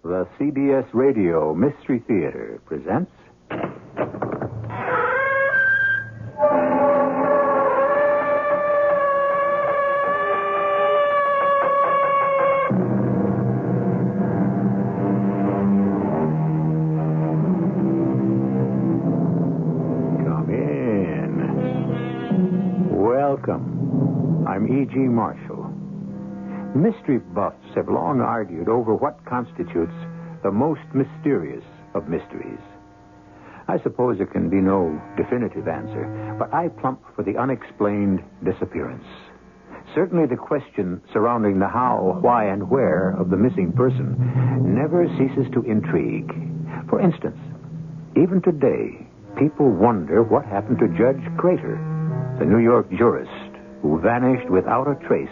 The CBS Radio Mystery Theater presents... Come in. Welcome. I'm E.G. Marshall. Mystery buffs have long argued over what constitutes the most mysterious of mysteries. I suppose there can be no definitive answer, but I plump for the unexplained disappearance. Certainly the question surrounding the how, why, and where of the missing person never ceases to intrigue. For instance, even today, people wonder what happened to Judge Crater, the New York jurist who vanished without a trace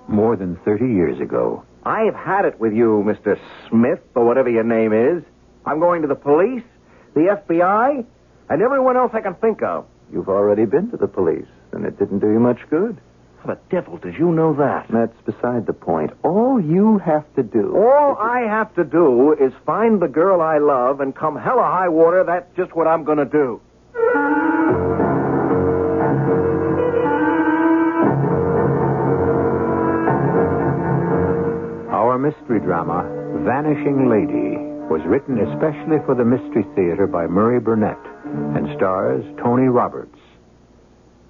more than 30 years ago. I've had it with you, Mr. Smith, or whatever your name is. I'm going to the police, the FBI, and everyone else I can think of. You've already been to the police, and it didn't do you much good. How the devil did you know that? That's beside the point. All you have to do... All I have to do is find the girl I love, and come hell or high water, that's just what I'm going to do. Our mystery drama, Vanishing Lady, was written especially for the Mystery Theater by Murray Burnett and stars Tony Roberts.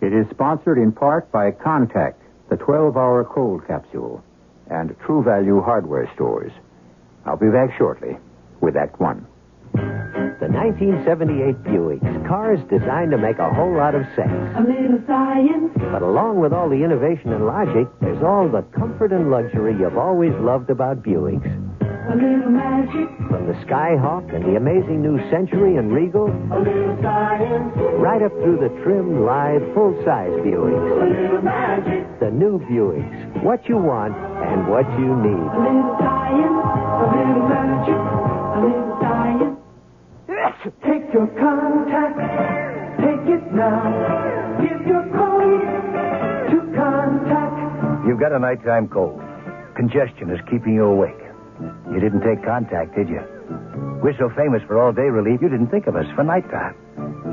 It is sponsored in part by Contact, the 12-hour cold capsule, and True Value hardware stores. I'll be back shortly with Act One. The 1978 Buicks, cars designed to make a whole lot of sense. A little science. But along with all the innovation and logic, there's all the comfort and luxury you've always loved about Buicks. A little magic. From the Skyhawk and the amazing new Century and Regal, A little science. right up through the trim, lithe, full-size A Buicks. little magic. The new Buicks, what you want and what you A need. little science. A little magic. A little science. Take your contact. Take it now. Give your code to Contact. You've got a nighttime cold. Congestion is keeping you awake. You didn't take Contact, did you? We're so famous for all-day relief, you didn't think of us for nighttime.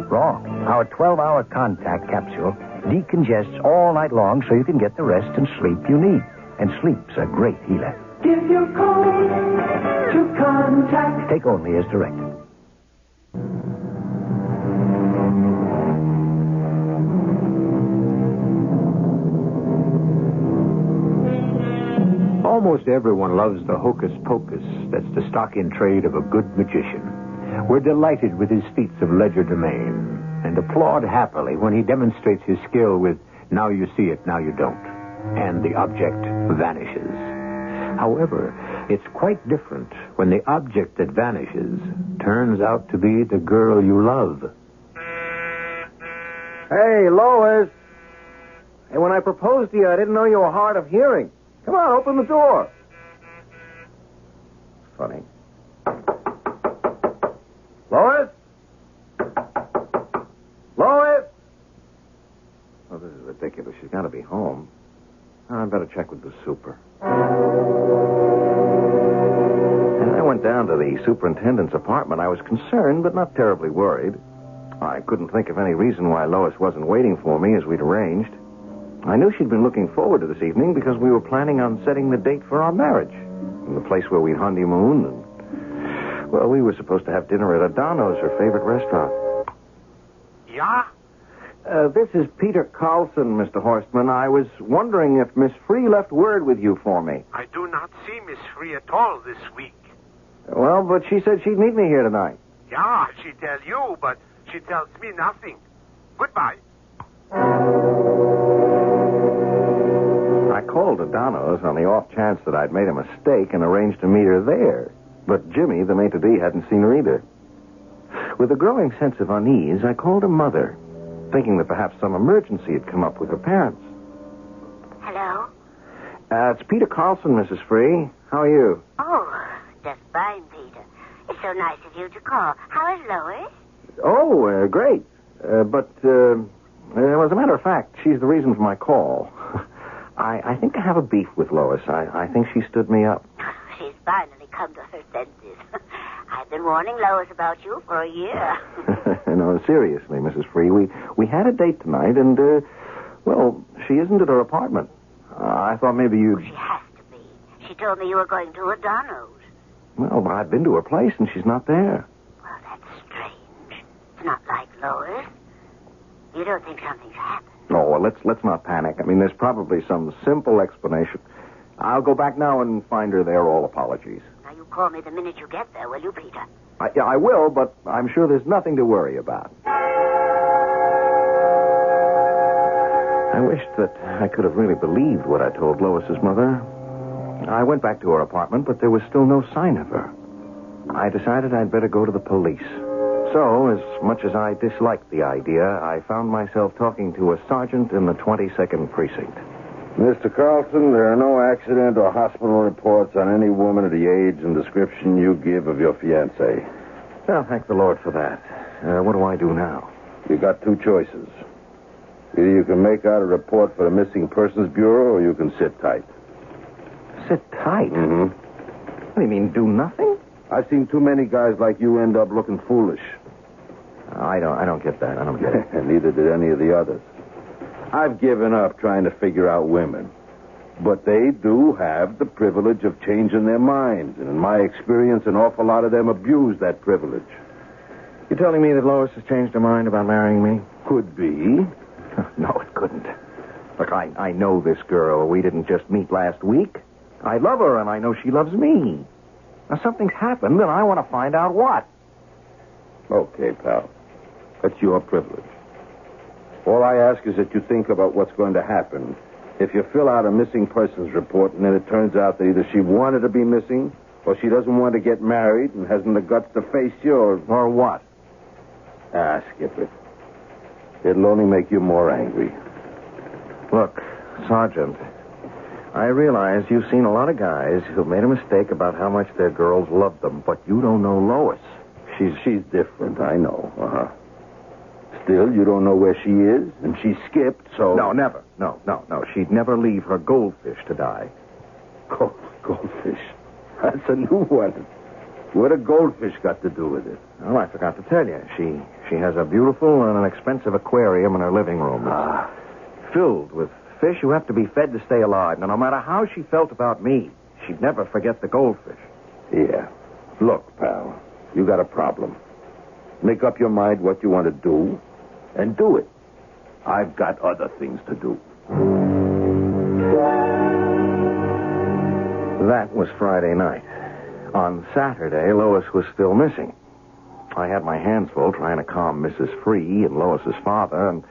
Wrong. Our 12-hour Contact capsule decongests all night long so you can get the rest and sleep you need. And sleep's a great healer. Give your code to Contact. Take only as directed. Almost everyone loves the hocus pocus that's the stock in trade of a good magician. We're delighted with his feats of legerdemain and applaud happily when he demonstrates his skill with now you see it, now you don't, and the object vanishes. However, it's quite different when the object that vanishes turns out to be the girl you love. Hey, Lois. Hey, when I proposed to you, I didn't know you were hard of hearing. Come on, open the door. Funny. Lois? Lois? Oh, this is ridiculous. She's got to be home. I better check with the super. And I went down to the superintendent's apartment. I was concerned, but not terribly worried. I couldn't think of any reason why Lois wasn't waiting for me as we'd arranged. I knew she'd been looking forward to this evening because we were planning on setting the date for our marriage. In the place where we'd honeymoon. And, well, we were supposed to have dinner at Adano's, her favorite restaurant. Yeah? This is Peter Carlson, Mr. Horstman. I was wondering if Miss Free left word with you for me. I do not see Miss Free at all this week. Well, but she said she'd meet me here tonight. Yeah, she tells you, but she tells me nothing. Goodbye. I called Adano's on the off chance that I'd made a mistake and arranged to meet her there. But Jimmy, the maitre d', hadn't seen her either. With a growing sense of unease, I called her mother, thinking that perhaps some emergency had come up with her parents. Hello? It's Peter Carlson, Mrs. Free. How are you? Oh, just fine, Peter. It's so nice of you to call. How is Lois? Oh, great. But as a matter of fact, she's the reason for my call. I think I have a beef with Lois. I think she stood me up. She's finally come to her senses. I've been warning Lois about you for a year. No, seriously, Mrs. Free. We had a date tonight, and, well, she isn't at her apartment. I thought maybe you'd... She has to be. She told me you were going to O'Donnell's. Well, but I've been to her place, and she's not there. Well, that's strange. It's not like Lois. You don't think something's happened? Oh, well, let's not panic. I mean, there's probably some simple explanation. I'll go back now and find her there, all apologies. Now, you call me the minute you get there, will you, Peter? Yeah, I will, but I'm sure there's nothing to worry about. I wished that I could have really believed what I told Lois's mother. I went back to her apartment, but there was still no sign of her. I decided I'd better go to the police. So, as much as I disliked the idea, I found myself talking to a sergeant in the 22nd Precinct. Mr. Carlson, there are no accident or hospital reports on any woman of the age and description you give of your fiancée. Well, thank the Lord for that. What do I do now? You got two choices. Either you can make out a report for the Missing Persons Bureau, or you can sit tight. Sit tight? Mm-hmm. What do you mean, do nothing? I've seen too many guys like you end up looking foolish. I don't get that. I don't get it. Neither did any of the others. I've given up trying to figure out women. But they do have the privilege of changing their minds. And in my experience, an awful lot of them abuse that privilege. You telling me that Lois has changed her mind about marrying me? Could be. No, it couldn't. Look, I know this girl. We didn't just meet last week. I love her, and I know she loves me. Now, something's happened, and I want to find out what. Okay, pal. That's your privilege. All I ask is that you think about what's going to happen if you fill out a missing persons report and then it turns out that either she wanted to be missing or she doesn't want to get married and hasn't the guts to face you Or what? Skip it. It'll only make you more angry. Look, Sergeant, I realize you've seen a lot of guys who've made a mistake about how much their girls love them, but you don't know Lois. She's different, I know. Uh-huh. Still, you don't know where she is, and she skipped, so... No, never. No. She'd never leave her goldfish to die. Goldfish? That's a new one. What a goldfish got to do with it? Well, I forgot to tell you. She has a beautiful and an expensive aquarium in her living room. It's filled with fish who have to be fed to stay alive. Now, no matter how she felt about me, she'd never forget the goldfish. Yeah. Look, pal, you got a problem. Make up your mind what you want to do, and do it. I've got other things to do. That was Friday night. On Saturday, Lois was still missing. I had my hands full trying to calm Mrs. Free and Lois's father, and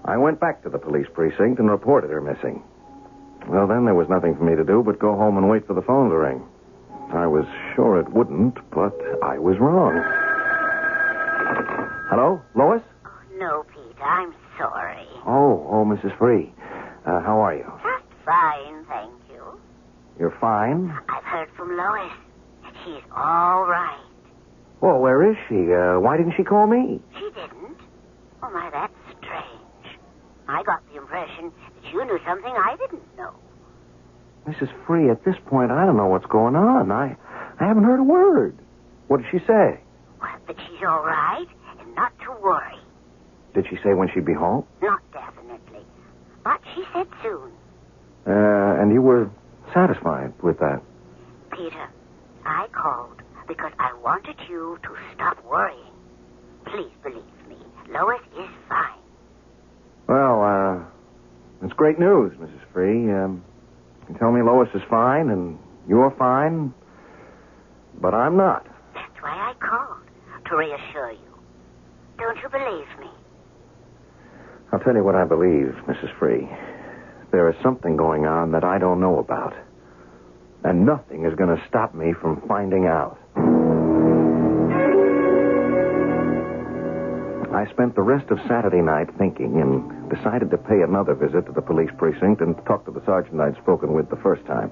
I went back to the police precinct and reported her missing. Well, then there was nothing for me to do but go home and wait for the phone to ring. I was sure it wouldn't, but I was wrong. Hello, Lois? Oh, no, Peter, I'm sorry. Oh, Mrs. Free. How are you? Just fine, thank you. You're fine? I've heard from Lois. She's all right. Well, where is she? Why didn't she call me? She didn't? Oh, my, that's strange. I got the impression that you knew something I didn't know. Mrs. Free, at this point, I don't know what's going on. I haven't heard a word. What did she say? Well, but she's all right, and not to worry. Did she say when she'd be home? Not definitely. But she said soon. And you were satisfied with that? Peter, I called because I wanted you to stop worrying. Please believe me, Lois is fine. Well, it's great news, Mrs. Free. You tell me Lois is fine, and you're fine, but I'm not. That's why I called, to reassure you. Don't you believe me? I'll tell you what I believe, Mrs. Free. There is something going on that I don't know about. And nothing is going to stop me from finding out. I spent the rest of Saturday night thinking and decided to pay another visit to the police precinct and talk to the sergeant I'd spoken with the first time.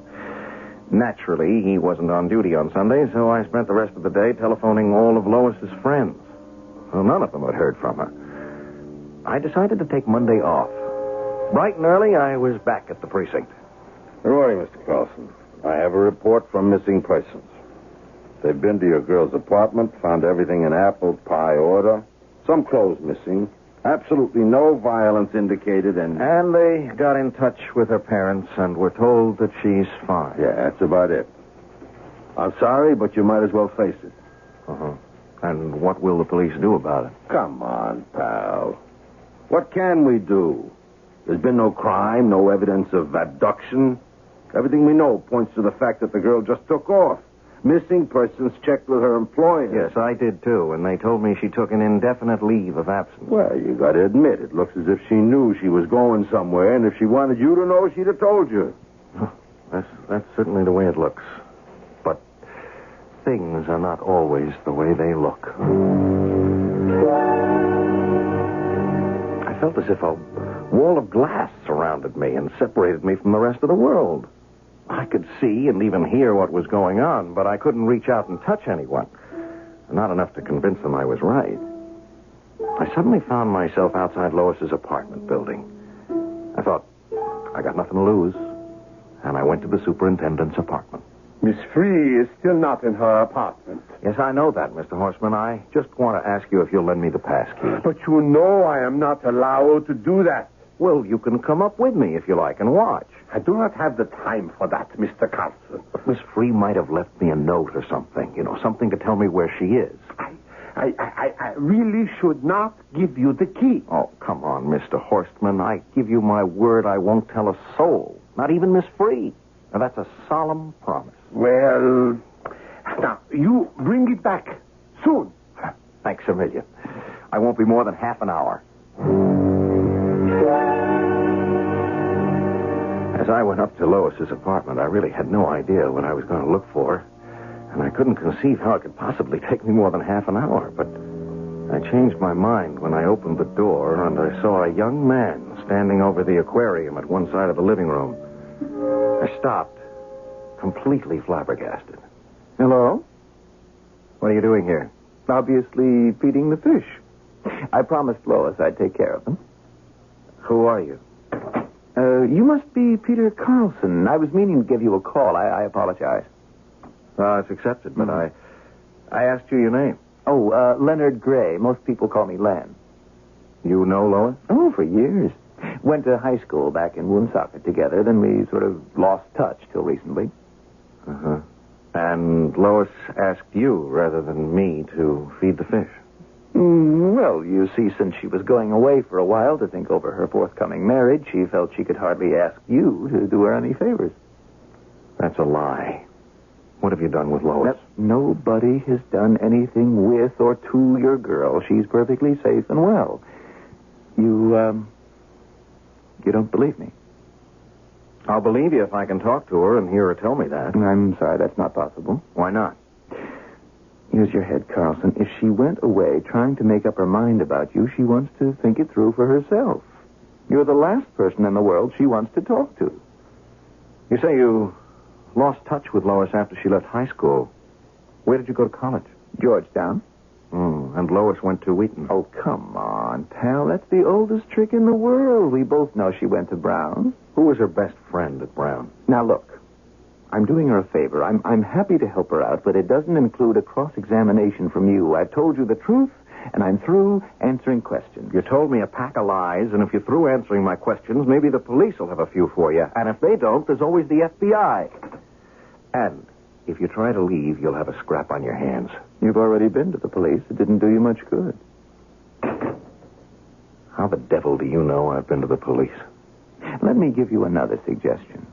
Naturally, he wasn't on duty on Sunday, so I spent the rest of the day telephoning all of Lois's friends. Well, none of them had heard from her. I decided to take Monday off. Bright and early, I was back at the precinct. Good morning, Mr. Carlson. I have a report from Missing Persons. They've been to your girl's apartment, found everything in apple pie order, some clothes missing, absolutely no violence indicated, and they got in touch with her parents and were told that she's fine. yeah, that's about it. I'm sorry, but you might as well face it. Uh-huh. And what will the police do about it? Come on, pal. What can we do? There's been no crime, no evidence of abduction. Everything we know points to the fact that the girl just took off. Missing persons checked with her employer. Yes, I did, too, and they told me she took an indefinite leave of absence. Well, you got to admit, it looks as if she knew she was going somewhere, and if she wanted you to know, she'd have told you. That's certainly the way it looks. But things are not always the way they look. I felt as if a wall of glass surrounded me and separated me from the rest of the world. I could see and even hear what was going on, but I couldn't reach out and touch anyone. Not enough to convince them I was right. I suddenly found myself outside Lois's apartment building. I thought, I got nothing to lose. And I went to the superintendent's apartment. Miss Free is still not in her apartment. Yes, I know that, Mr. Horseman. I just want to ask you if you'll lend me the pass key. But you know I am not allowed to do that. Well, you can come up with me if you like and watch. I do not have the time for that, Mr. Carlson. But Miss Free might have left me a note or something. You know, something to tell me where she is. I really should not give you the key. Oh, come on, Mr. Horstman. I give you my word I won't tell a soul. Not even Miss Free. Now, that's a solemn promise. Well, now, you bring it back soon. Thanks a million. I won't be more than half an hour. As I went up to Lois's apartment, I really had no idea what I was going to look for. And I couldn't conceive how it could possibly take me more than half an hour. But I changed my mind when I opened the door and I saw a young man standing over the aquarium at one side of the living room. I stopped, completely flabbergasted. Hello? What are you doing here? Obviously feeding the fish. I promised Lois I'd take care of them. Who are you? You must be Peter Carlson. I was meaning to give you a call. I apologize. It's accepted, but I asked you your name. Oh, Leonard Gray. Most people call me Len. You know Lois? Oh, for years. Went to high school back in Woonsocket together, then we sort of lost touch till recently. Uh-huh. And Lois asked you rather than me to feed the fish. Well, you see, since she was going away for a while to think over her forthcoming marriage, she felt she could hardly ask you to do her any favors. That's a lie. What have you done with Lois? Nobody has done anything with or to your girl. She's perfectly safe and well. You don't believe me? I'll believe you if I can talk to her and hear her tell me that. I'm sorry, that's not possible. Why not? Use your head, Carlson. If she went away trying to make up her mind about you, she wants to think it through for herself. You're the last person in the world she wants to talk to. You say you lost touch with Lois after she left high school. Where did you go to college? Georgetown. And Lois went to Wheaton. Oh, come on, pal. That's the oldest trick in the world. We both know she went to Brown. Who was her best friend at Brown? Now, look. I'm doing her a favor. I'm happy to help her out, but it doesn't include a cross-examination from you. I've told you the truth, and I'm through answering questions. You told me a pack of lies, and if you're through answering my questions, maybe the police will have a few for you. And if they don't, there's always the FBI. And if you try to leave, you'll have a scrap on your hands. You've already been to the police. It didn't do you much good. How the devil do you know I've been to the police? Let me give you another suggestion.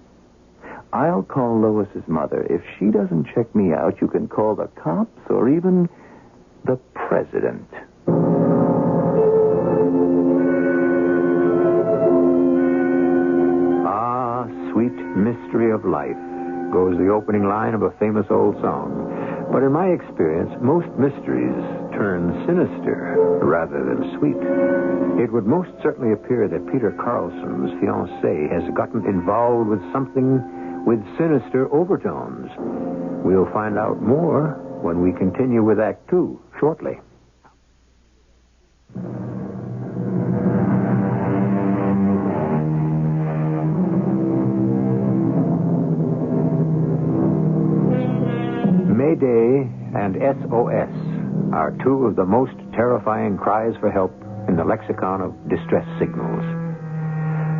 I'll call Lois's mother. If she doesn't check me out, you can call the cops or even the president. Ah, sweet mystery of life, goes the opening line of a famous old song. But in my experience, most mysteries turn sinister rather than sweet. It would most certainly appear that Peter Carlson's fiancée has gotten involved with something with sinister overtones. We'll find out more when we continue with Act 2 shortly. May Mayday and SOS are two of the most terrifying cries for help in the lexicon of distress signals.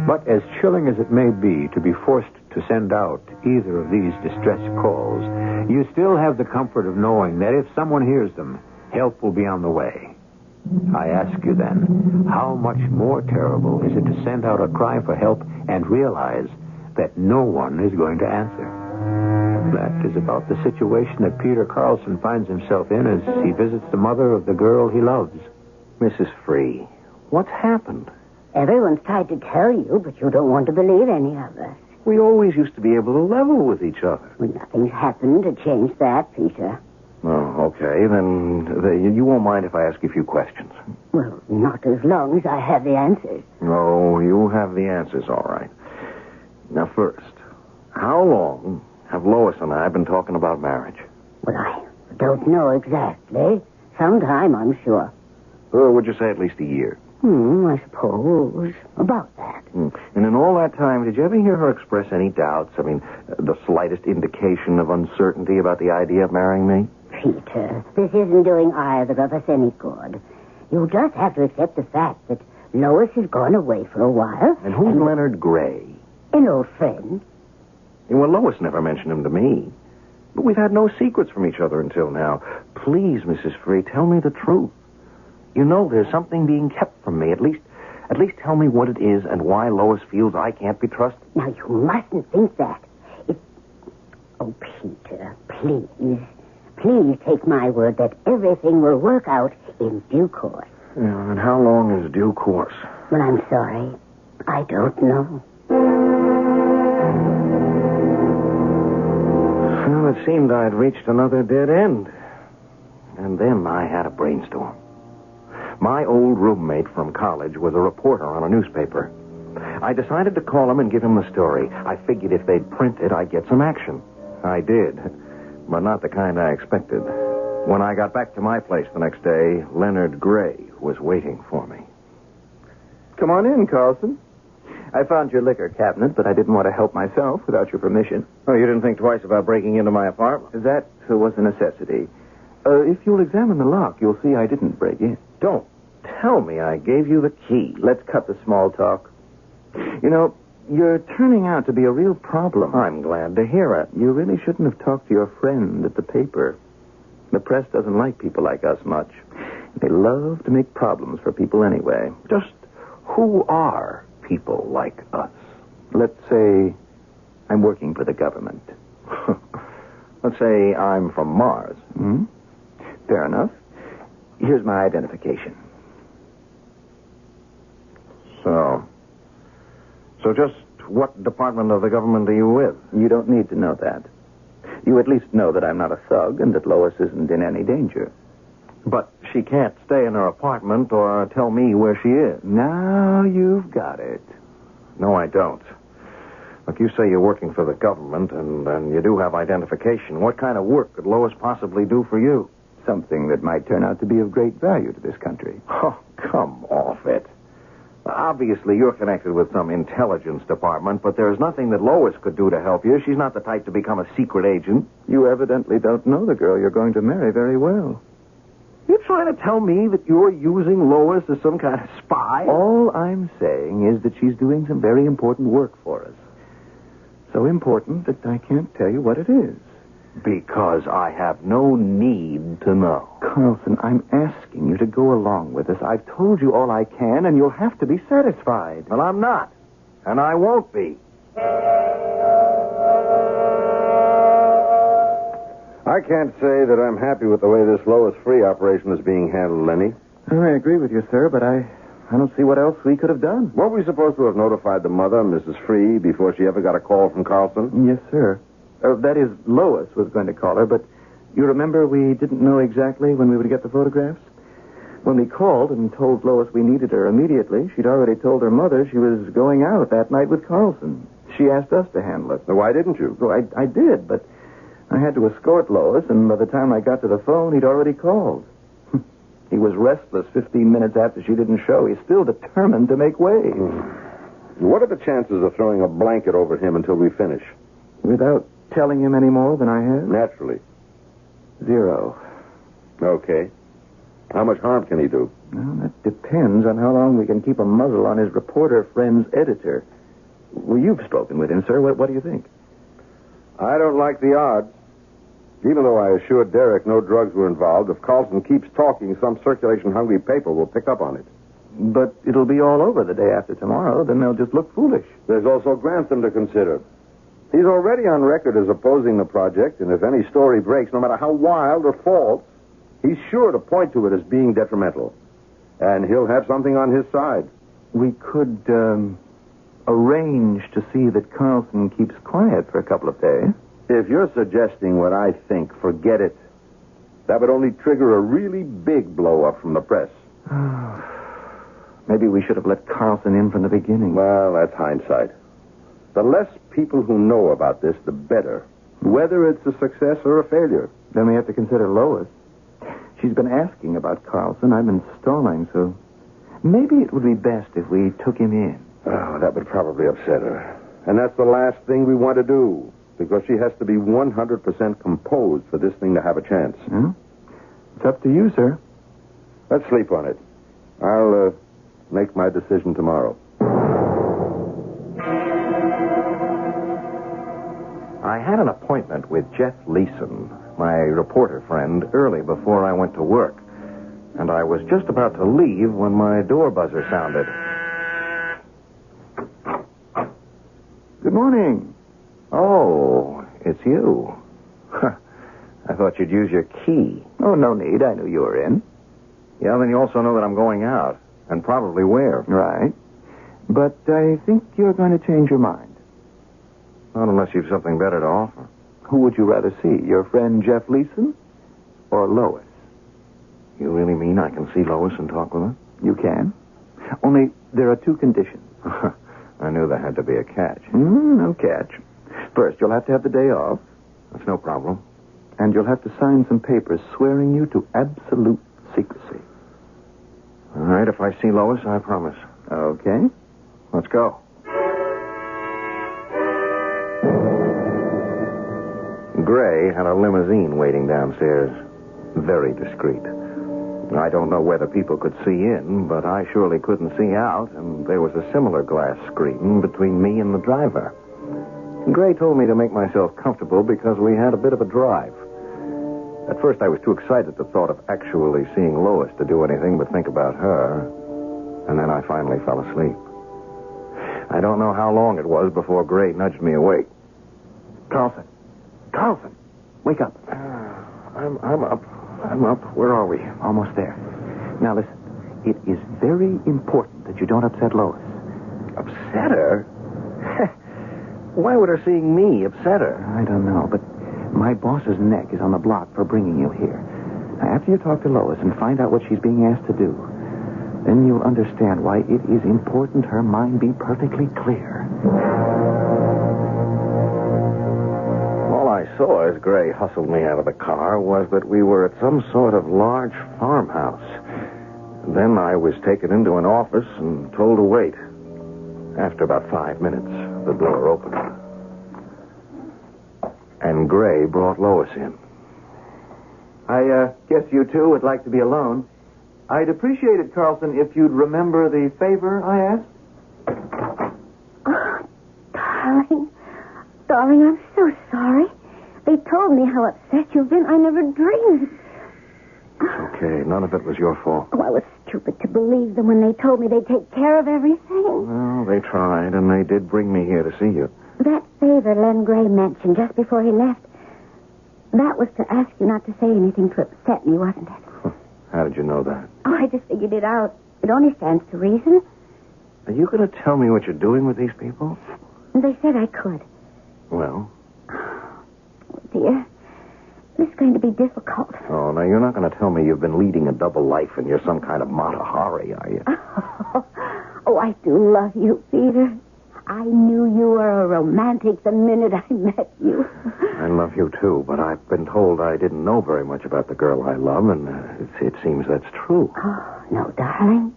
But as chilling as it may be to be forced to send out either of these distress calls, you still have the comfort of knowing that if someone hears them, help will be on the way. I ask you then, how much more terrible is it to send out a cry for help and realize that no one is going to answer? That is about the situation that Peter Carlson finds himself in as he visits the mother of the girl he loves. Mrs. Free, what's happened? Everyone's tried to tell you, but you don't want to believe any of us. We always used to be able to level with each other. Well, nothing's happened to change that, Peter. Oh, okay. Then you won't mind if I ask you a few questions. Well, not as long as I have the answers. Oh, you have the answers, all right. Now, first, how long have Lois and I been talking about marriage? Well, I don't know exactly. Sometime, I'm sure. Or would you say at least a year? I suppose. About that. And in all that time, did you ever hear her express any doubts? I mean, the slightest indication of uncertainty about the idea of marrying me? Peter, this isn't doing either of us any good. You just have to accept the fact that Lois has gone away for a while. And who's Leonard Gray? An old friend. Well, Lois never mentioned him to me. But we've had no secrets from each other until now. Please, Mrs. Free, tell me the truth. You know there's something being kept from me. At least tell me what it is and why Lois feels I can't be trusted. Now, you mustn't think that. Oh, Peter, please. Please take my word that everything will work out in due course. Yeah, and how long is due course? Well, I'm sorry. I don't know. Well, it seemed I'd reached another dead end. And then I had a brainstorm. My old roommate from college was a reporter on a newspaper. I decided to call him and give him the story. I figured if they'd print it, I'd get some action. I did, but not the kind I expected. When I got back to my place the next day, Leonard Gray was waiting for me. Come on in, Carlson. I found your liquor cabinet, but I didn't want to help myself without your permission. Oh, you didn't think twice about breaking into my apartment? That was a necessity. If you'll examine the lock, you'll see I didn't break in. Don't tell me I gave you the key. Let's cut the small talk. You know, you're turning out to be a real problem. I'm glad to hear it. You really shouldn't have talked to your friend at the paper. The press doesn't like people like us much. They love to make problems for people anyway. Just who are people like us? Let's say I'm working for the government. Let's say I'm from Mars. Fair enough. Here's my identification. So just what department of the government are you with? You don't need to know that. You at least know that I'm not a thug and that Lois isn't in any danger. But she can't stay in her apartment or tell me where she is. Now you've got it. No, I don't. Look, you say you're working for the government and you do have identification. What kind of work could Lois possibly do for you? Something that might turn out to be of great value to this country. Oh, come off it. Obviously, you're connected with some intelligence department, but there's nothing that Lois could do to help you. She's not the type to become a secret agent. You evidently don't know the girl you're going to marry very well. You're trying to tell me that you're using Lois as some kind of spy? All I'm saying is that she's doing some very important work for us. So important that I can't tell you what it is. Because I have no need to know. Carlson, I'm asking you to go along with us. I've told you all I can, and you'll have to be satisfied. Well, I'm not. And I won't be. I can't say that I'm happy with the way this Lois Free operation is being handled, Lenny. I agree with you, sir, but I don't see what else we could have done. Weren't we supposed to have notified the mother, Mrs. Free, before she ever got a call from Carlson? Yes, sir. That is, Lois was going to call her, but you remember we didn't know exactly when we would get the photographs? When we called and told Lois we needed her immediately, she'd already told her mother she was going out that night with Carlson. She asked us to handle it. So why didn't you? Well, I did, but I had to escort Lois, and by the time I got to the phone, he'd already called. He was restless 15 minutes after she didn't show. He's still determined to make way. What are the chances of throwing a blanket over him until we finish? Without telling him any more than I have? Naturally. 0. Okay. How much harm can he do? Well, that depends on how long we can keep a muzzle on his reporter friend's editor. Well, you've spoken with him, sir. What do you think? I don't like the odds. Even though I assured Derek no drugs were involved, if Carlson keeps talking, some circulation-hungry paper will pick up on it. But it'll be all over the day after tomorrow. Then they'll just look foolish. There's also Grantham to consider. He's already on record as opposing the project, and if any story breaks, no matter how wild or false, he's sure to point to it as being detrimental. And he'll have something on his side. We could arrange to see that Carlson keeps quiet for a couple of days. If you're suggesting what I think, forget it. That would only trigger a really big blow-up from the press. Maybe we should have let Carlson in from the beginning. Well, that's hindsight. The less people who know about this, the better. Whether it's a success or a failure. Then we have to consider Lois. She's been asking about Carlson. I've been stalling, so maybe it would be best if we took him in. Oh, that would probably upset her. And that's the last thing we want to do, because she has to be 100% composed for this thing to have a chance. Hmm? It's up to you, sir. Let's sleep on it. I'll make my decision tomorrow. I had an appointment with Jeff Leeson, my reporter friend, early before I went to work. And I was just about to leave when my door buzzer sounded. Good morning. Oh, it's you. I thought you'd use your key. Oh, no need. I knew you were in. Yeah, then you also know that I'm going out, and probably where. Right. But I think you're going to change your mind. Not unless you've something better to offer. Who would you rather see, your friend Jeff Leeson or Lois? You really mean I can see Lois and talk with her? You can. Only there are 2 conditions. I knew there had to be a catch. No catch. First, you'll have to have the day off. That's no problem. And you'll have to sign some papers swearing you to absolute secrecy. All right, if I see Lois, I promise. Okay. Let's go. Gray had a limousine waiting downstairs. Very discreet. I don't know whether people could see in, but I surely couldn't see out, and there was a similar glass screen between me and the driver. Gray told me to make myself comfortable because we had a bit of a drive. At first, I was too excited at the thought of actually seeing Lois to do anything but think about her, and then I finally fell asleep. I don't know how long it was before Gray nudged me awake. Carlson. Carlson. Wake up. I'm up. Where are we? Almost there. Now, listen. It is very important that you don't upset Lois. Upset her? Why would her seeing me upset her? I don't know, but my boss's neck is on the block for bringing you here. Now, after you talk to Lois and find out what she's being asked to do, then you'll understand why it is important her mind be perfectly clear. All I saw as Gray hustled me out of the car was that we were at some sort of large farmhouse. Then I was taken into an office and told to wait. After about 5 minutes, the door opened. And Gray brought Lois in. I guess you two would like to be alone. I'd appreciate it, Carlson, if you'd remember the favor I asked. Oh, darling. Darling, I'm so sorry. They told me how upset you've been. I never dreamed. Okay, none of it was your fault. Oh, I was stupid to believe them when they told me they'd take care of everything. Well, they tried, and they did bring me here to see you. That favor Len Gray mentioned just before he left, that was to ask you not to say anything to upset me, wasn't it? How did you know that? Oh, I just figured it out. It only stands to reason. Are you going to tell me what you're doing with these people? They said I could. Well? Oh, dear. This is going to be difficult. Oh, now you're not going to tell me you've been leading a double life and you're some kind of Mata Hari, are you? Oh, I do love you, Peter. I knew you were a romantic the minute I met you. I love you, too, but I've been told I didn't know very much about the girl I love, and it seems that's true. Oh, no, darling.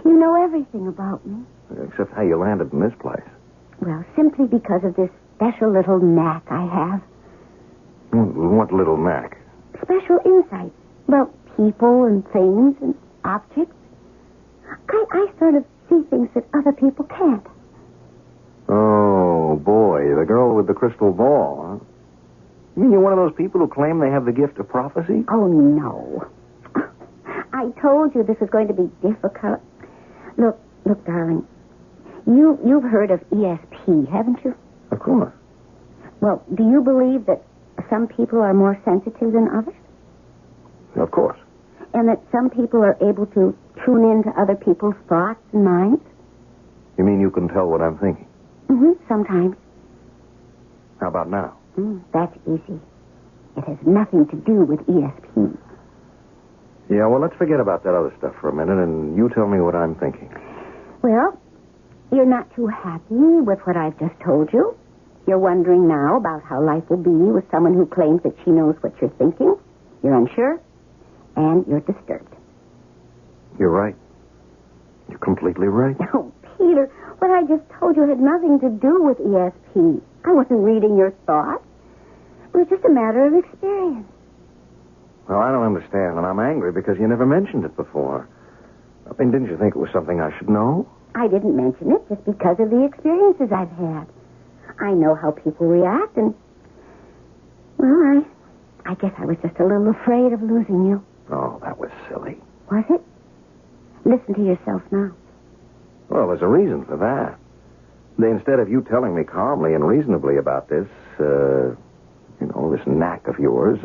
You know everything about me. Except how you landed in this place. Well, simply because of this special little knack I have. What little knack? special insights about people and things and objects. I sort of see things that other people can't. Oh, boy, the girl with the crystal ball, huh? You mean you're one of those people who claim they have the gift of prophecy? Oh, no. I told you this was going to be difficult. Look, darling. You've heard of ESP, haven't you? Of course. Well, do you believe that some people are more sensitive than others? Of course. And that some people are able to tune into other people's thoughts and minds? You mean you can tell what I'm thinking? Mm-hmm, sometimes. How about now? That's easy. It has nothing to do with ESP. Yeah, well, let's forget about that other stuff for a minute, and you tell me what I'm thinking. Well, you're not too happy with what I've just told you. You're wondering now about how life will be with someone who claims that she knows what you're thinking. You're unsure, and you're disturbed. You're right. You're completely right. Oh, Peter, what I just told you had nothing to do with ESP. I wasn't reading your thoughts. It was just a matter of experience. Well, I don't understand, and I'm angry because you never mentioned it before. I mean, didn't you think it was something I should know? I didn't mention it just because of the experiences I've had. I know how people react, and, well, I guess I was just a little afraid of losing you. Oh, that was silly. Was it? Listen to yourself now. Well, there's a reason for that. Instead of you telling me calmly and reasonably about this, this knack of yours,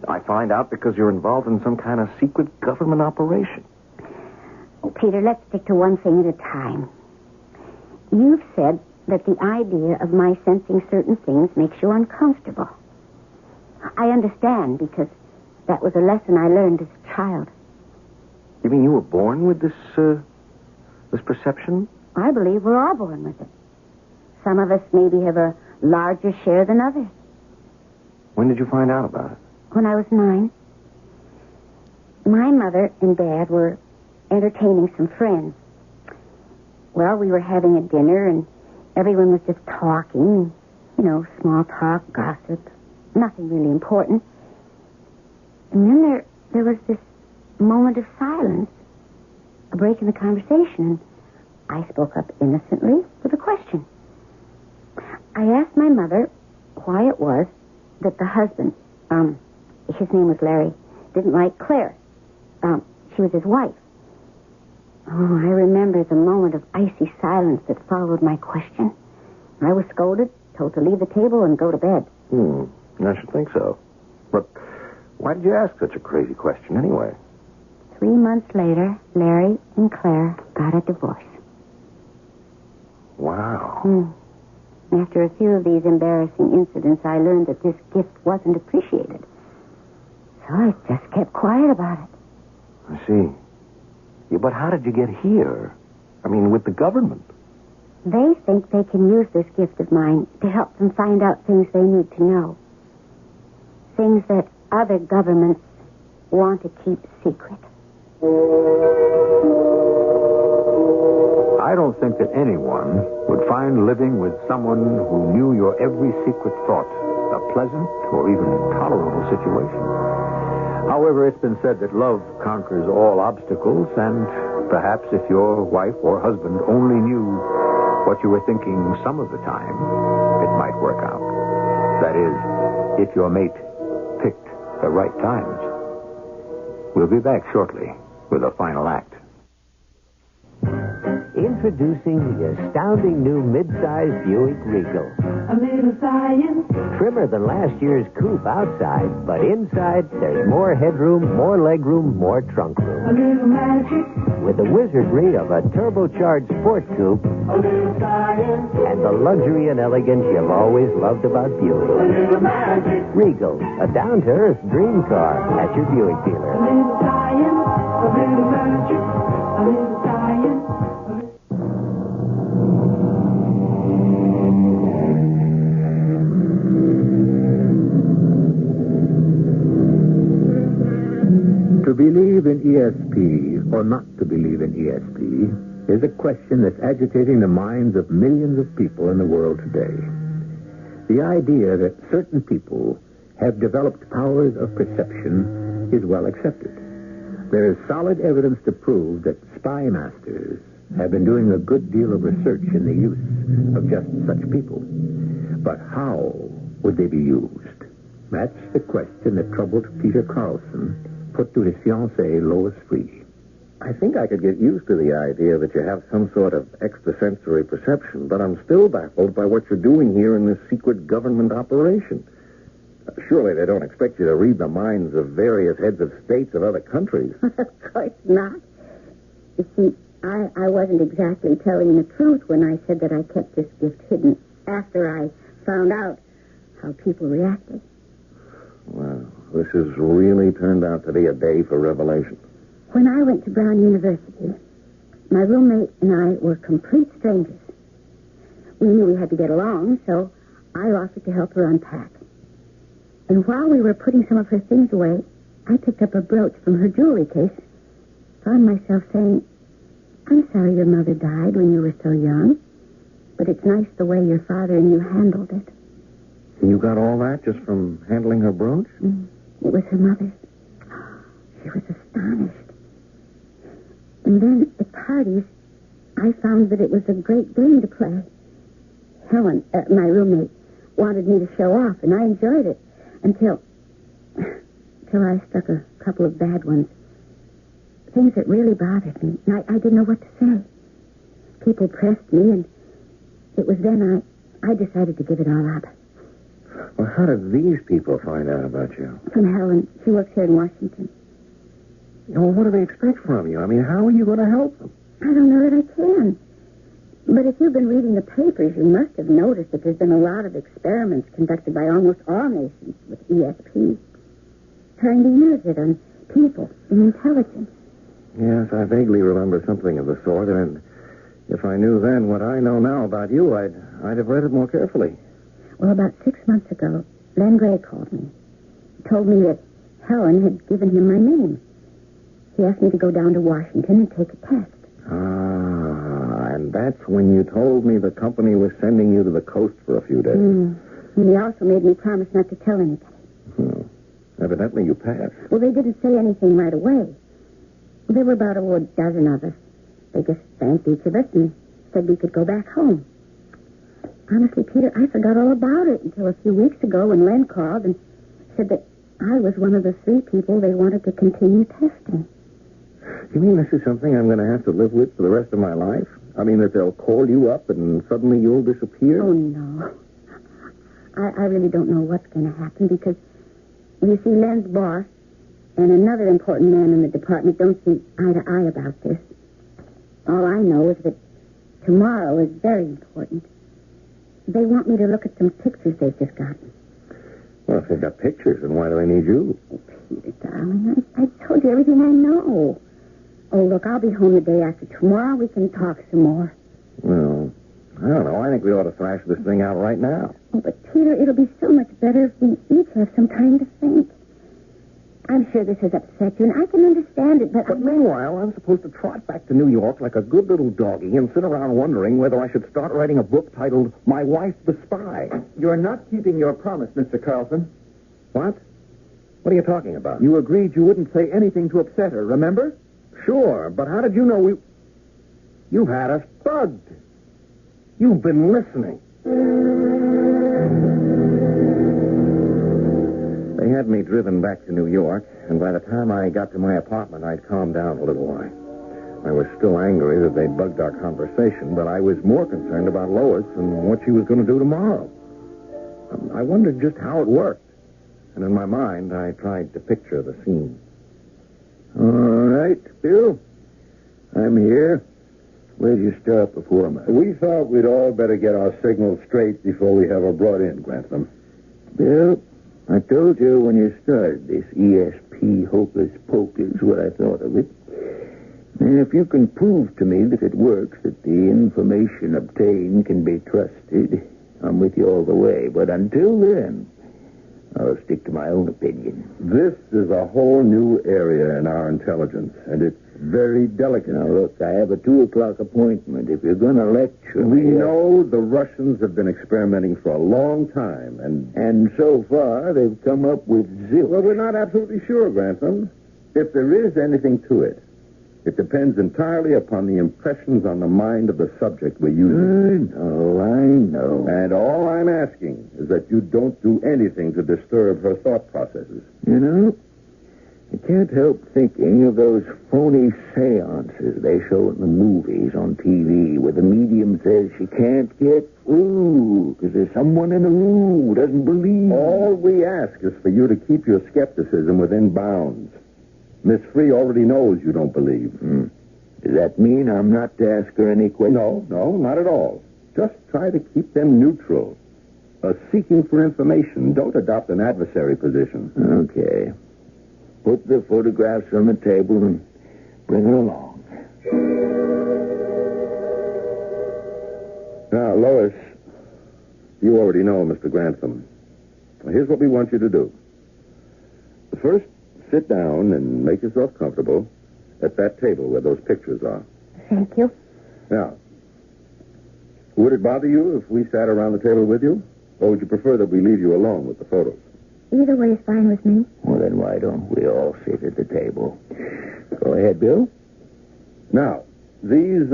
I find out because you're involved in some kind of secret government operation. Oh, Peter, let's stick to one thing at a time. You've said that the idea of my sensing certain things makes you uncomfortable. I understand because that was a lesson I learned as a child. You mean you were born with this perception? I believe we're all born with it. Some of us maybe have a larger share than others. When did you find out about it? When I was 9. My mother and Dad were entertaining some friends. Well, we were having a dinner, and everyone was just talking. Small talk, gossip. Nothing really important. And then there was this moment of silence, a break in the conversation, and I spoke up innocently with a question. I asked my mother why it was that the husband, his name was Larry, didn't like Claire. She was his wife. Oh, I remember the moment of icy silence that followed my question. I was scolded, told to leave the table and go to bed. I should think so. But why did you ask such a crazy question anyway? 3 months later, Larry and Claire got a divorce. Wow. After a few of these embarrassing incidents, I learned that this gift wasn't appreciated. So I just kept quiet about it. I see. Yeah, but how did you get here? I mean, with the government. They think they can use this gift of mine to help them find out things they need to know. Things that other governments want to keep secret. I don't think that anyone would find living with someone who knew your every secret thought a pleasant or even tolerable situation. However, it's been said that love conquers all obstacles, and perhaps if your wife or husband only knew what you were thinking some of the time, it might work out. That is, if your mate picked the right times. We'll be back shortly with a final act. Introducing the astounding new mid-size Buick Regal. A little science. Trimmer than last year's coupe outside, but inside there's more headroom, more legroom, more trunk A room. little magic. With the wizardry of a turbocharged sport coupe A little science. and the luxury and elegance you've always loved about A Buick. little magic. Regal, a down-to-earth dream car at your Buick A dealer. little science. A little magic. A little science. To believe in ESP or not to believe in ESP is a question that's agitating the minds of millions of people in the world today. The idea that certain people have developed powers of perception is well accepted. There is solid evidence to prove that spy masters have been doing a good deal of research in the use of just such people. But how would they be used? That's the question that troubled Peter Carlson put to his fiancée, Lois Free. I think I could get used to the idea that you have some sort of extrasensory perception, but I'm still baffled by what you're doing here in this secret government operation. Surely they don't expect you to read the minds of various heads of states of other countries. Of course not. You see, I wasn't exactly telling the truth when I said that I kept this gift hidden after I found out how people reacted. Well, this has really turned out to be a day for revelation. When I went to Brown University, my roommate and I were complete strangers. We knew we had to get along, so I offered to help her unpack. And while we were putting some of her things away, I picked up a brooch from her jewelry case, found myself saying, "I'm sorry your mother died when you were so young, but it's nice the way your father and you handled it." And you got all that just from handling her brooch? It was her mother's. She was astonished. And then at parties, I found that it was a great game to play. Helen, my roommate, wanted me to show off, and I enjoyed it until I struck a couple of bad ones. Things that really bothered me. And I didn't know what to say. People pressed me, and it was then I decided to give it all up. Well, how did these people find out about you? From Helen. She works here in Washington. Well, what do they expect from you? I mean, how are you going to help them? I don't know that I can. But if you've been reading the papers, you must have noticed that there's been a lot of experiments conducted by almost all nations with ESP, trying to use it on people and intelligence. Yes, I vaguely remember something of the sort, and if I knew then what I know now about you, I'd have read it more carefully. Well, about 6 months ago, Len Gray called me. He told me that Helen had given him my name. He asked me to go down to Washington and take a test. And that's when you told me the company was sending you to the coast for a few days. And he also made me promise not to tell anybody. Evidently you passed. Well, they didn't say anything right away. There were about a dozen of us. They just thanked each of us and said we could go back home. Honestly, Peter, I forgot all about it until a few weeks ago when Len called and said that I was one of the 3 people they wanted to continue testing. You mean this is something I'm going to have to live with for the rest of my life? I mean that they'll call you up and suddenly you'll disappear? Oh, no. I really don't know what's going to happen because, you see, Len's boss and another important man in the department don't see eye to eye about this. All I know is that tomorrow is very important. They want me to look at some pictures they've just gotten. Well, if they've got pictures, then why do they need you? Oh, Peter, darling, I told you everything I know. Oh, look, I'll be home the day after tomorrow. We can talk some more. Well, I don't know. I think we ought to thrash this thing out right now. Oh, but Peter, it'll be so much better if we each have some time to think. I'm sure this has upset you, and I can understand it, but meanwhile, I'm supposed to trot back to New York like a good little doggy and sit around wondering whether I should start writing a book titled My Wife the Spy. You're not keeping your promise, Mr. Carlson. What? What are you talking about? You agreed you wouldn't say anything to upset her, remember? Sure, but how did you know You've had us bugged. You've been listening. They had me driven back to New York, and by the time I got to my apartment, I'd calmed down a little while. I was still angry that they'd bugged our conversation, but I was more concerned about Lois and what she was going to do tomorrow. I wondered just how it worked, and in my mind, I tried to picture the scene. All right, Bill. I'm here. Where'd you start before me? We thought we'd all better get our signals straight before we have her brought in, Grantham. Bill, I told you when you started this ESP hocus pocus what I thought of it. And if you can prove to me that it works, that the information obtained can be trusted, I'm with you all the way. But until then, I'll stick to my own opinion. This is a whole new area in our intelligence, and it's very delicate. Now, look, I have a 2 o'clock appointment. If you're going to lecture We me... know the Russians have been experimenting for a long time, And so far, they've come up with zilch. Well, we're not absolutely sure, Grantham. If there is anything to it, it depends entirely upon the impressions on the mind of the subject we're using. I know. And all I'm asking is that you don't do anything to disturb her thought processes. You know, I can't help thinking of those phony seances they show in the movies on TV where the medium says she can't get through because there's someone in the room who doesn't believe. All we ask is for you to keep your skepticism within bounds. Miss Free already knows you don't believe. Does that mean I'm not to ask her any questions? No, not at all. Just try to keep them neutral. Seeking for information. Don't adopt an adversary position. Okay. Put the photographs on the table and bring her along. Now, Lois, you already know Mr. Grantham. Now, here's what we want you to do. First, sit down and make yourself comfortable at that table where those pictures are. Thank you. Now, would it bother you if we sat around the table with you? Or would you prefer that we leave you alone with the photos? Either way is fine with me. Well, then why don't we all sit at the table? Go ahead, Bill. Now, these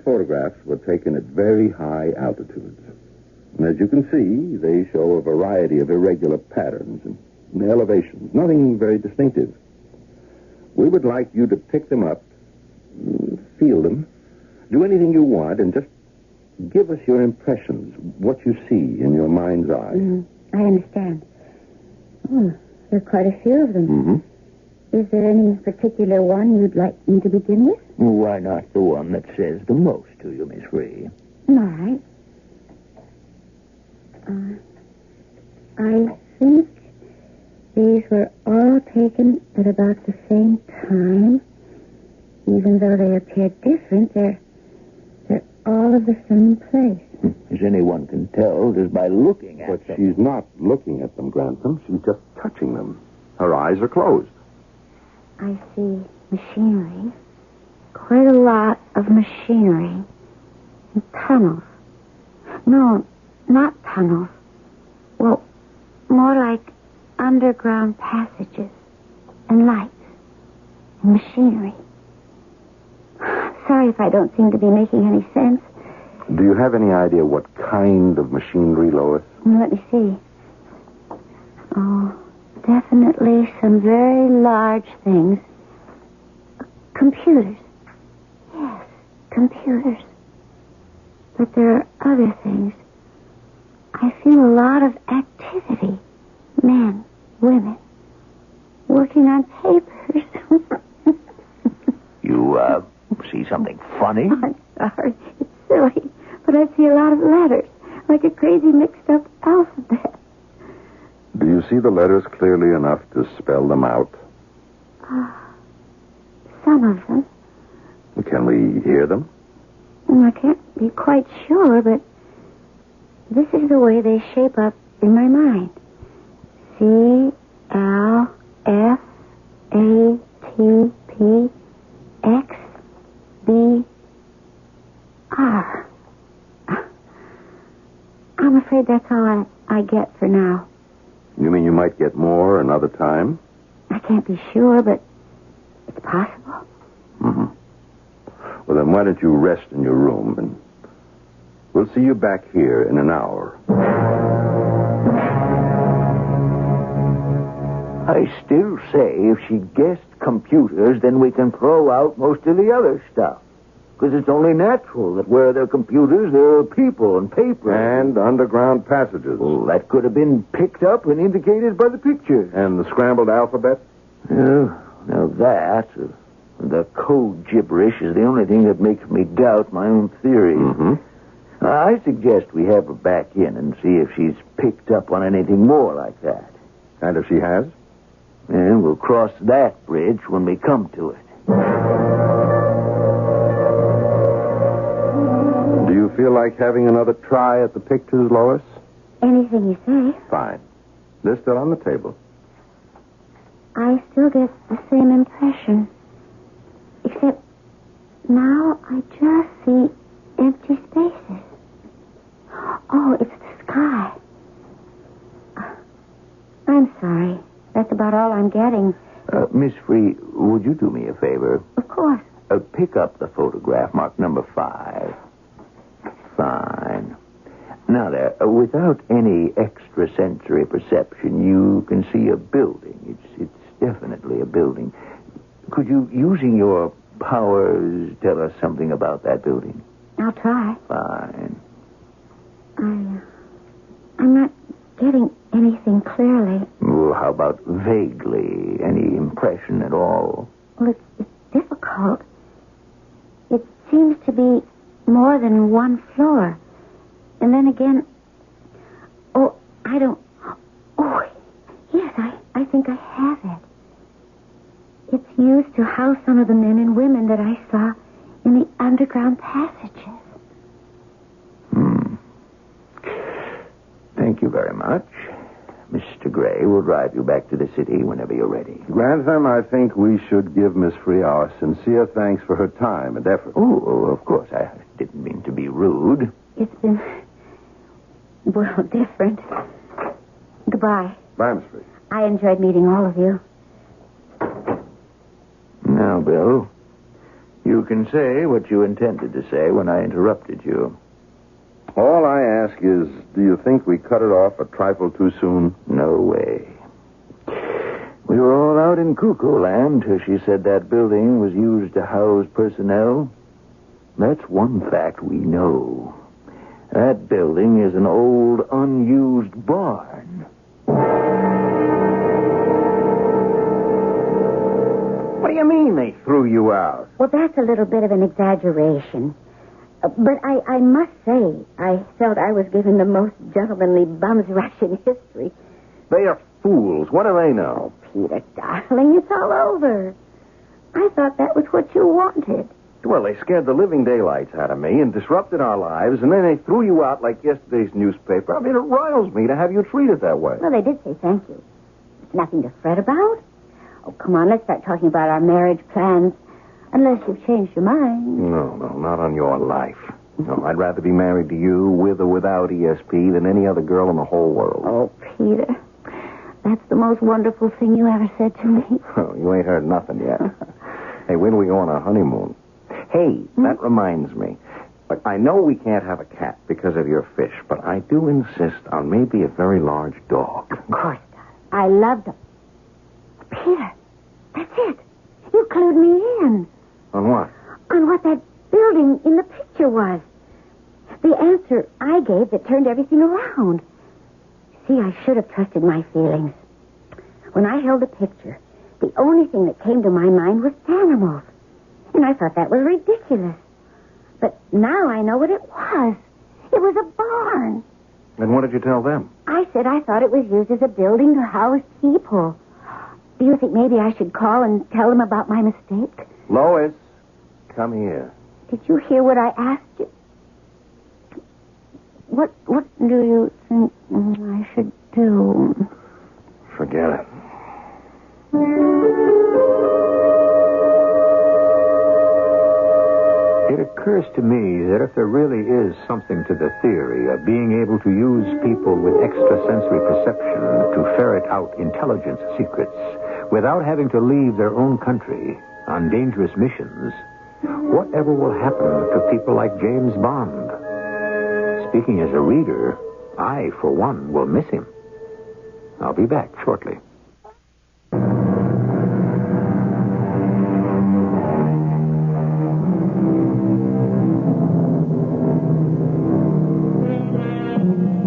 photographs were taken at very high altitudes. And as you can see, they show a variety of irregular patterns and elevations, nothing very distinctive. We would like you to pick them up, feel them, do anything you want, and just give us your impressions, what you see in your mind's eye. I understand. Oh, there are quite a few of them. Mm-hmm. Is there any particular one you'd like me to begin with? Well, why not the one that says the most to you, Miss Free? All right. I think these were all taken at about the same time. Even though they appear different, they're all of the same place. As anyone can tell just by looking at But them. she's not looking at them, Grantham. She's just touching them. Her eyes are closed. I see machinery. Quite a lot of machinery. And tunnels. No, not tunnels. Well, more like underground passages. And lights. And machinery. Sorry if I don't seem to be making any sense. Do you have any idea what kind of machinery, Lois? Let me see. Oh, definitely some very large things. Computers. Yes, computers. But there are other things. I feel a lot of activity. Men, women, working on papers. You, see something funny? I'm sorry. It's silly. But I see a lot of letters, like a crazy mixed-up alphabet. Do you see the letters clearly enough to spell them out? Some of them. Can we hear them? I can't be quite sure, but this is the way they shape up in my mind. C-L-F-A-T-P-X-B-R. I'm afraid that's all I get for now. You mean you might get more another time? I can't be sure, but it's possible. Mm-hmm. Well, then why don't you rest in your room, and we'll see you back here in an hour. I still say if she guessed computers, then we can throw out most of the other stuff. Because it's only natural that where there are computers, there are people and paper. And underground passages. Well, that could have been picked up and indicated by the pictures. And the scrambled alphabet? Now that, the code gibberish is the only thing that makes me doubt my own theory. Mm-hmm. I suggest we have her back in and see if she's picked up on anything more like that. And if she has? And we'll cross that bridge when we come to it. Do you feel like having another try at the pictures, Lois? Anything you say. Fine. They're still on the table. I still get the same impression. Except now I just see empty spaces. Oh, it's the sky. I'm sorry. That's about all I'm getting. Miss Free, would you do me a favor? Of course. Pick up the photograph marked number 5. Fine. Now there, without any extrasensory perception, you can see a building. It's definitely a building. Could you, using your powers, tell us something about that building? I'll try. Fine. I'm not getting anything clearly. Well, how about vaguely? Any impression at all? Well, it's difficult. It seems to be more than one floor. And then again... Oh, I don't... Oh, yes, I think I have it. It's used to house some of the men and women that I saw in the underground passages. Thank you very much. Mr. Gray will drive you back to the city whenever you're ready. Grantham, I think we should give Miss Free our sincere thanks for her time and effort. Oh, of course. I didn't mean to be rude. It's been, well, different. Goodbye. Bye, Miss Free. I enjoyed meeting all of you. Now, Bill, you can say what you intended to say when I interrupted you. All I ask is, do you think we cut it off a trifle too soon? No way. We were all out in cuckoo land till she said that building was used to house personnel. That's one fact we know. That building is an old, unused barn. What do you mean they threw you out? Well, that's a little bit of an exaggeration. But I must say, I felt I was given the most gentlemanly bum's rush in history. They are fools. What do they know? Peter, darling, it's all over. I thought that was what you wanted. Well, they scared the living daylights out of me and disrupted our lives, and then they threw you out like yesterday's newspaper. I mean, it riles me to have you treated that way. Well, they did say thank you. It's nothing to fret about. Oh, come on, let's start talking about our marriage plans. Unless you've changed your mind. No, not on your life. No, I'd rather be married to you with or without ESP than any other girl in the whole world. Oh, Peter, that's the most wonderful thing you ever said to me. Oh, you ain't heard nothing yet. Hey, when do we go on our honeymoon? Hey, that reminds me. Look, I know we can't have a cat because of your fish, but I do insist on maybe a very large dog. Of course, I love them. Peter, that's it. You clued me in. On what? On what that building in the picture was. The answer I gave that turned everything around. See, I should have trusted my feelings. When I held the picture, the only thing that came to my mind was animals. And I thought that was ridiculous. But now I know what it was. It was a barn. And what did you tell them? I said I thought it was used as a building to house people. Do you think maybe I should call and tell them about my mistake? Lois, come here. Did you hear what I asked you? What do you think I should do? Forget it. It occurs to me that if there really is something to the theory of being able to use people with extrasensory perception to ferret out intelligence secrets without having to leave their own country on dangerous missions, whatever will happen to people like James Bond? Speaking as a reader, I, for one, will miss him. I'll be back shortly.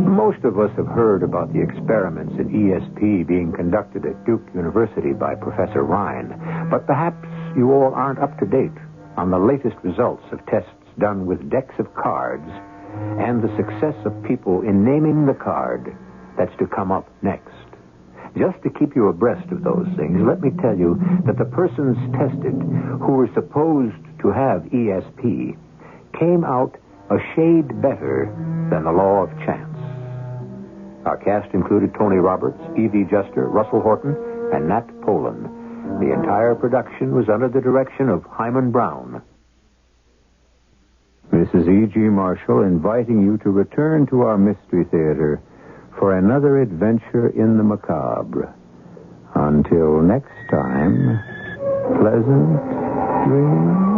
Most of us have heard about the experiments in ESP being conducted at Duke University by Professor Ryan, but perhaps you all aren't up to date on the latest results of tests done with decks of cards and the success of people in naming the card that's to come up next. Just to keep you abreast of those things, let me tell you that the persons tested who were supposed to have ESP came out a shade better than the law of chance. Our cast included Tony Roberts, Evie Juster, Russell Horton, and Nat Polen. The entire production was under the direction of Hyman Brown. This is E.G. Marshall inviting you to return to our Mystery Theater for another adventure in the macabre. Until next time, pleasant dreams.